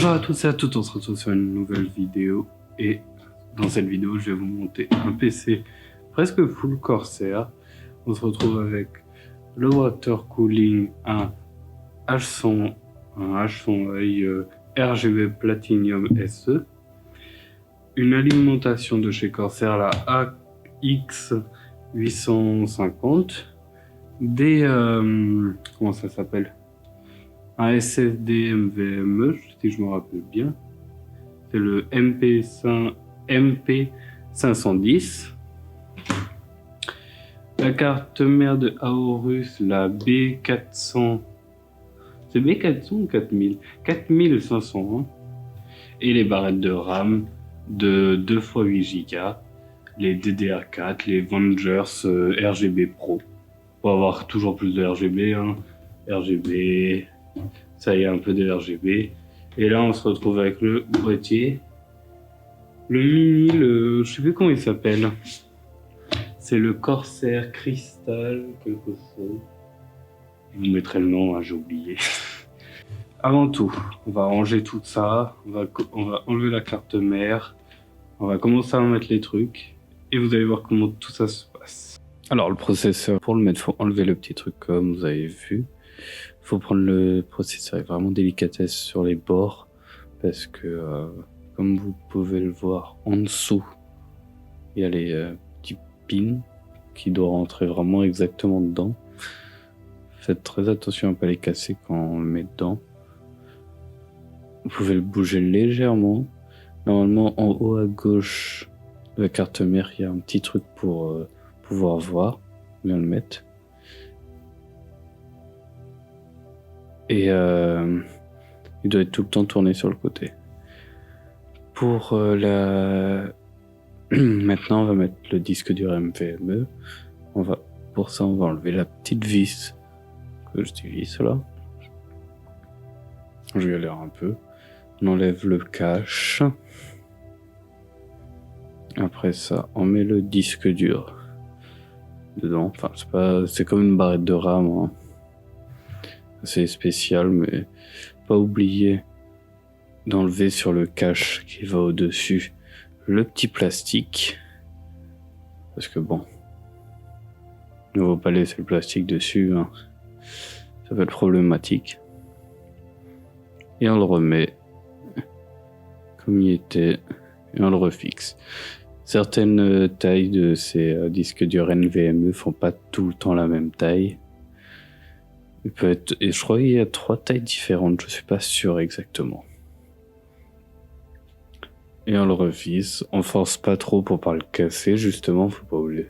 Bonjour à tous et à toutes, on se retrouve sur une nouvelle vidéo et dans cette vidéo je vais vous monter un PC presque full Corsair. On se retrouve avec le water cooling, un H100 RGB Platinum SE, une alimentation de chez Corsair, la AX850, des comment ça s'appelle, un SSD NVMe, si je me rappelle bien. C'est le MP510. La carte mère de Aorus, la B400. C'est B400 ou 4000 4500. Hein. Et les barrettes de RAM de 2 x 8 Go. Les DDR4, les Vengers RGB Pro. Pour avoir toujours plus de RGB. Hein. RGB. Ça y est, un peu de RGB. Et là, on se retrouve avec le boîtier. Le mini, je sais plus comment il s'appelle. C'est le Corsair Crystal quelque chose. Je vous mettrai le nom, hein, j'ai oublié. Avant tout, on va ranger tout ça. On va enlever la carte mère. On va commencer à mettre les trucs. Et vous allez voir comment tout ça se passe. Alors, le processeur, pour le mettre, il faut enlever le petit truc comme vous avez vu. Il faut prendre le processeur avec vraiment délicatesse sur les bords. Parce que, comme vous pouvez le voir en dessous, il y a les petits pins qui doivent rentrer vraiment exactement dedans. Faites très attention à ne pas les casser quand on le met dedans. Vous pouvez le bouger légèrement. Normalement, en haut à gauche de la carte mère, il y a un petit truc pour pouvoir voir, bien le mettre. Et il doit être tout le temps tourné sur le côté. Pour maintenant, on va mettre le disque dur NVMe. Pour ça, on va enlever la petite vis que j'utilise là. Je galère un peu. On enlève le cache. Après ça, on met le disque dur dedans. Enfin, c'est comme une barrette de RAM. Hein. C'est spécial, mais pas oublier d'enlever sur le cache qui va au-dessus le petit plastique. Parce que bon, ne faut pas laisser le plastique dessus. Hein. Ça peut être problématique. Et on le remet comme il était et on le refixe. Certaines tailles de ces disques durs NVMe font pas tout le temps la même taille. Et je crois qu'il y a 3 tailles différentes, je suis pas sûr exactement. Et on le revise, on force pas trop pour pas le casser justement, faut pas oublier.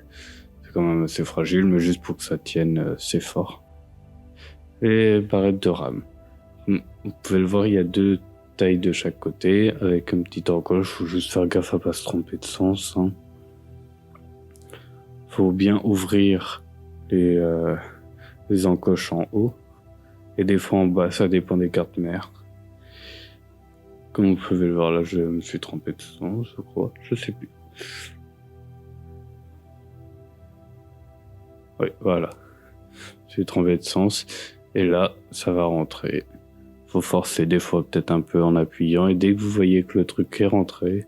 C'est quand même assez fragile, mais juste pour que ça tienne, c'est fort. Les barrettes de RAM. Vous pouvez le voir, il y a 2 tailles de chaque côté, avec un petit encoche, faut juste faire gaffe à pas se tromper de sens. Hein. Faut bien ouvrir les encoches en haut, et des fois en bas, ça dépend des cartes mères. Comme vous pouvez le voir là, je me suis trompé de sens, je crois, je sais plus. Oui, voilà. Je suis trompé de sens, et là, ça va rentrer. Faut forcer des fois peut-être un peu en appuyant, et dès que vous voyez que le truc est rentré,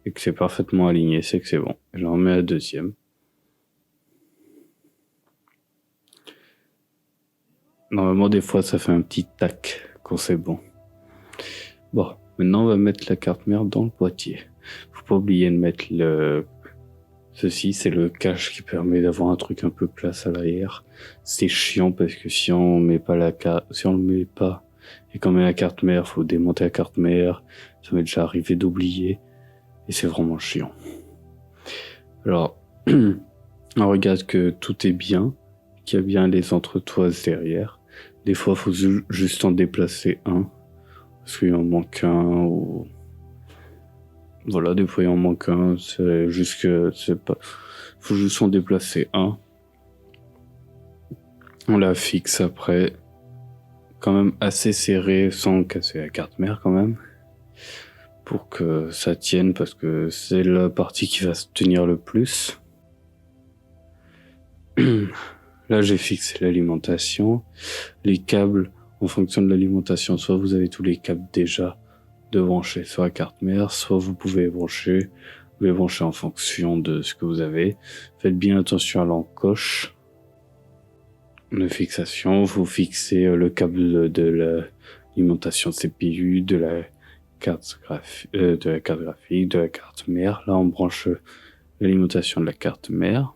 et que c'est parfaitement aligné, c'est que c'est bon. J'en remets la deuxième. Normalement, des fois, ça fait un petit tac quand c'est bon. Bon, maintenant, on va mettre la carte mère dans le boîtier. Faut pas oublier de mettre ceci, c'est le cache qui permet d'avoir un truc un peu place à l'arrière. C'est chiant parce que si on le met pas et qu'on met la carte mère, faut démonter la carte mère. Ça m'est déjà arrivé d'oublier et c'est vraiment chiant. Alors, on regarde que tout est bien, qu'il y a bien les entretoises derrière. Des fois, faut juste en déplacer un. Parce qu'il en manque un ou... Voilà, des fois il en manque un. C'est juste que faut juste en déplacer un. On la fixe après. Quand même assez serré sans casser la carte mère quand même. Pour que ça tienne parce que c'est la partie qui va se tenir le plus. Là, j'ai fixé l'alimentation. Les câbles, en fonction de l'alimentation. Soit vous avez tous les câbles déjà de brancher sur la carte mère, soit vous pouvez brancher en fonction de ce que vous avez. Faites bien attention à l'encoche de fixation. Vous fixez le câble de l'alimentation de CPU, de la carte graphique, de la carte mère. Là, on branche l'alimentation de la carte mère.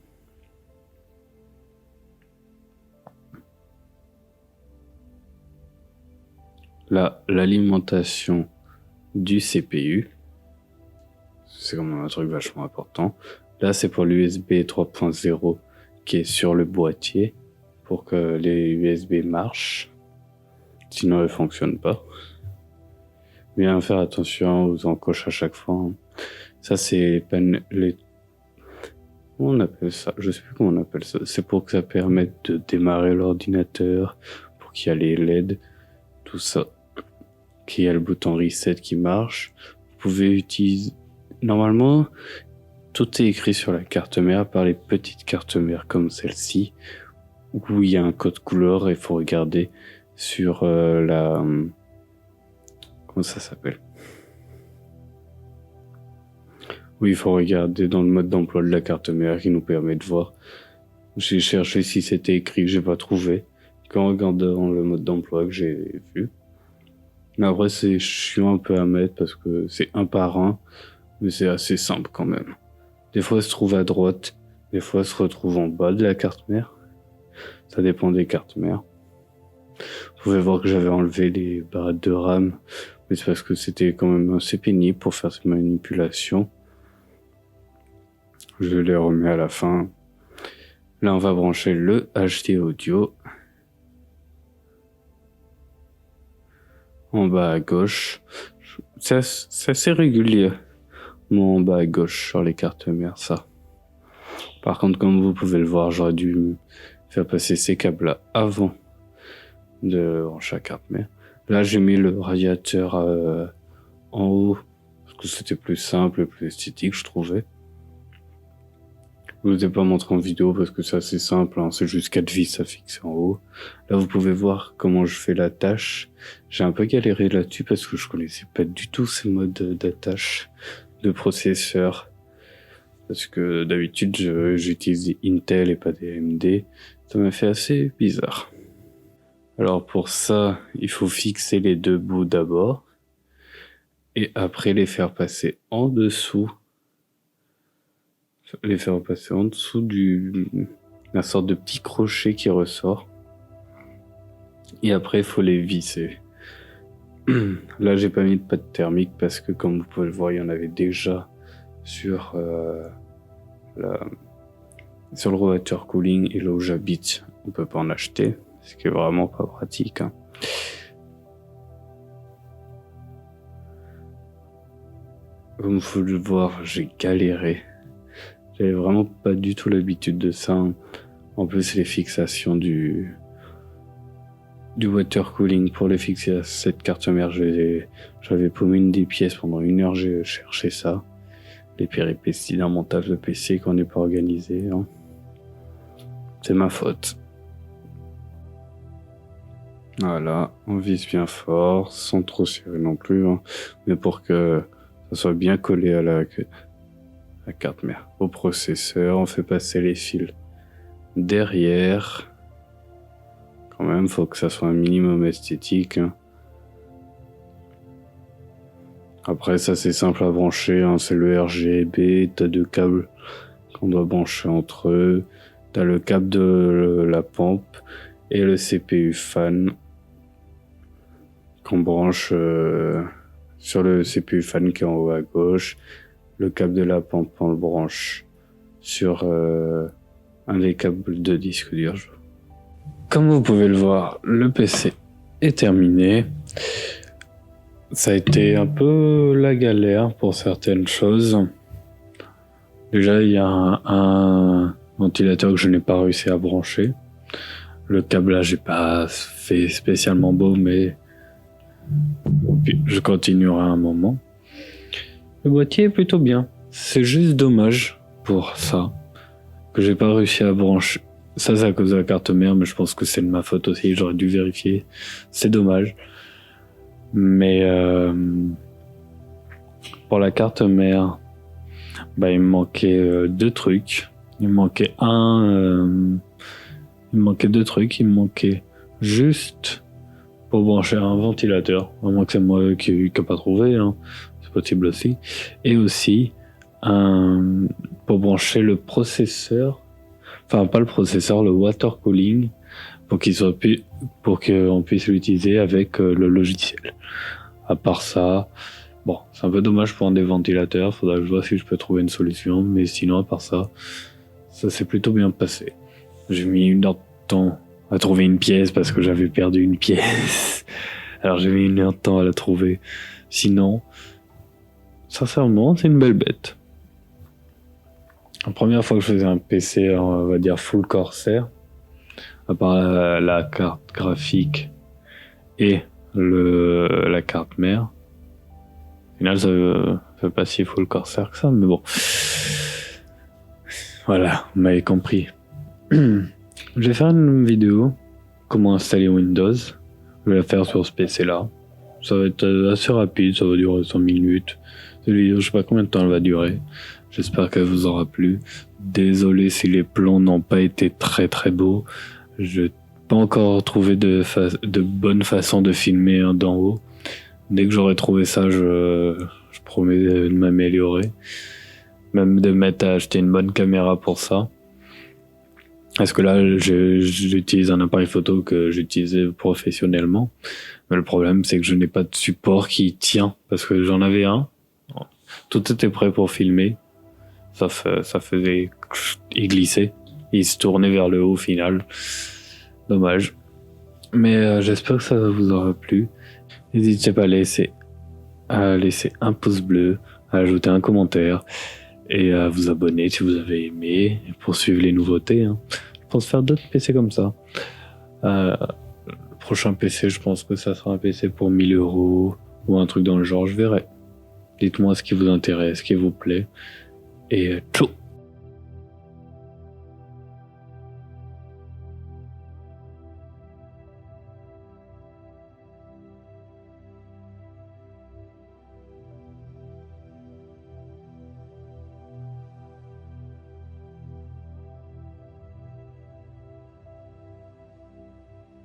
Là, l'alimentation du CPU. C'est quand même un truc vachement important. Là, c'est pour l'USB 3.0 qui est sur le boîtier pour que les USB marchent. Sinon, elles ne fonctionnent pas. Bien faire attention aux encoches à chaque fois. Ça, c'est les... Comment on appelle ça? Je sais plus comment on appelle ça. C'est pour que ça permette de démarrer l'ordinateur, pour qu'il y ait les LED, tout ça. Qu'il y a le bouton reset qui marche. Vous pouvez utiliser... Normalement, tout est écrit sur la carte mère par les petites cartes mères comme celle-ci, où il y a un code couleur et il faut regarder sur la... Comment ça s'appelle? Oui, il faut regarder dans le mode d'emploi de la carte mère qui nous permet de voir. J'ai cherché si c'était écrit, j'ai pas trouvé. Qu'en regardant le mode d'emploi que j'ai vu. Mais après, c'est chiant un peu à mettre parce que c'est un par un, mais c'est assez simple quand même. Des fois, elle se trouve à droite, des fois, elle se retrouve en bas de la carte mère. Ça dépend des cartes mères. Vous pouvez voir que j'avais enlevé les barrettes de RAM, mais c'est parce que c'était quand même assez pénible pour faire ces manipulations. Je les remets à la fin. Là, on va brancher le HD audio. En bas à gauche. C'est assez régulier. En bas à gauche sur les cartes mères, ça. Par contre, comme vous pouvez le voir, j'aurais dû faire passer ces câbles-là avant de brancher la carte mère. Là, j'ai mis le radiateur en haut, parce que c'était plus simple et plus esthétique, je trouvais. Je ne vous ai pas montré en vidéo parce que c'est assez simple, hein, c'est juste 4 vis à fixer en haut. Là, vous pouvez voir comment je fais l'attache. J'ai un peu galéré là-dessus parce que je connaissais pas du tout ces modes d'attache de processeur. Parce que d'habitude, j'utilise Intel et pas des AMD. Ça m'a fait assez bizarre. Alors pour ça, il faut fixer les deux bouts d'abord. Et après les faire passer en dessous. Les faire passer en dessous la sorte de petit crochet qui ressort. Et après, il faut les visser. Là, j'ai pas mis de pâte thermique parce que, comme vous pouvez le voir, il y en avait déjà sur le water cooling, et là où j'habite, on peut pas en acheter, ce qui est vraiment pas pratique. Hein. Comme vous pouvez le voir, j'ai galéré. J'avais vraiment pas du tout l'habitude de ça. En plus, les fixations du water cooling pour les fixer à cette carte mère, j'avais paumé une des pièces pendant 1 heure, j'ai cherché ça. Les péripéties d'un montage de PC qu'on n'est pas organisé. Hein. C'est ma faute. Voilà, on vise bien fort, sans trop serrer non plus, hein, mais pour que ça soit bien collé à la carte mère. Au processeur, on fait passer les fils derrière. Quand même, faut que ça soit un minimum esthétique. Hein. Après, ça c'est simple à brancher, hein, c'est le RGB, t'as 2 câbles qu'on doit brancher entre eux. T'as le câble de la pompe et le CPU fan qu'on branche sur le CPU fan qui est en haut à gauche. Le câble de la pompe, on le branche sur un des câbles de disque dur. Comme vous pouvez le voir, le PC est terminé. Ça a été un peu la galère pour certaines choses. Déjà, il y a un ventilateur que je n'ai pas réussi à brancher. Le câblage n'est pas fait spécialement beau, mais je continuerai un moment. Le boîtier est plutôt bien. C'est juste dommage pour ça que j'ai pas réussi à brancher Ça, c'est à cause de la carte mère, mais je pense que c'est de ma faute aussi. J'aurais dû vérifier. C'est dommage. Mais pour la carte mère, bah, il me manquait deux trucs. Il me manquait deux trucs. Il me manquait juste pour brancher un ventilateur. À moins que c'est moi qui n'ai pas trouvé. Hein. C'est possible aussi. Et aussi pour brancher le processeur. Enfin, pas le processeur, le water cooling. Pour qu'on puisse l'utiliser avec le logiciel. À part ça, bon, c'est un peu dommage pour un des ventilateurs. Faudra que je vois si je peux trouver une solution. Mais sinon, à part ça s'est plutôt bien passé. J'ai mis une heure de temps à trouver une pièce parce que j'avais perdu une pièce. Alors j'ai mis une heure de temps à la trouver. Sinon, sincèrement, c'est une belle bête. La première fois que je faisais un PC, on va dire full Corsair, à part la carte graphique et la carte mère. Au final, ça fait pas si full Corsair que ça, mais bon. Voilà, vous m'avez compris. Je vais faire une vidéo comment installer Windows. Je vais la faire sur ce PC là. Ça va être assez rapide, ça va durer 5 minutes. Cette vidéo, je sais pas combien de temps elle va durer. J'espère qu'elle vous aura plu. Désolé si les plans n'ont pas été très très beaux. Je n'ai pas encore trouvé de bonne façon de filmer d'en haut. Dès que j'aurai trouvé ça, je promets de m'améliorer. Même de mettre à acheter une bonne caméra pour ça. Parce que là, j'utilise un appareil photo que j'utilisais professionnellement. Mais le problème, c'est que je n'ai pas de support qui tient. Parce que j'en avais un. Tout était prêt pour filmer. Ça faisait... Il glissait. Il se tournait vers le haut au final. Dommage. Mais j'espère que ça vous aura plu. N'hésitez pas à laisser un pouce bleu, à ajouter un commentaire et à vous abonner si vous avez aimé et pour suivre les nouveautés. Hein. Je pense faire d'autres PC comme ça. Le prochain PC, je pense que ça sera un PC pour 1000 € ou un truc dans le genre, je verrai. Dites-moi ce qui vous intéresse, ce qui vous plaît. Et ciao!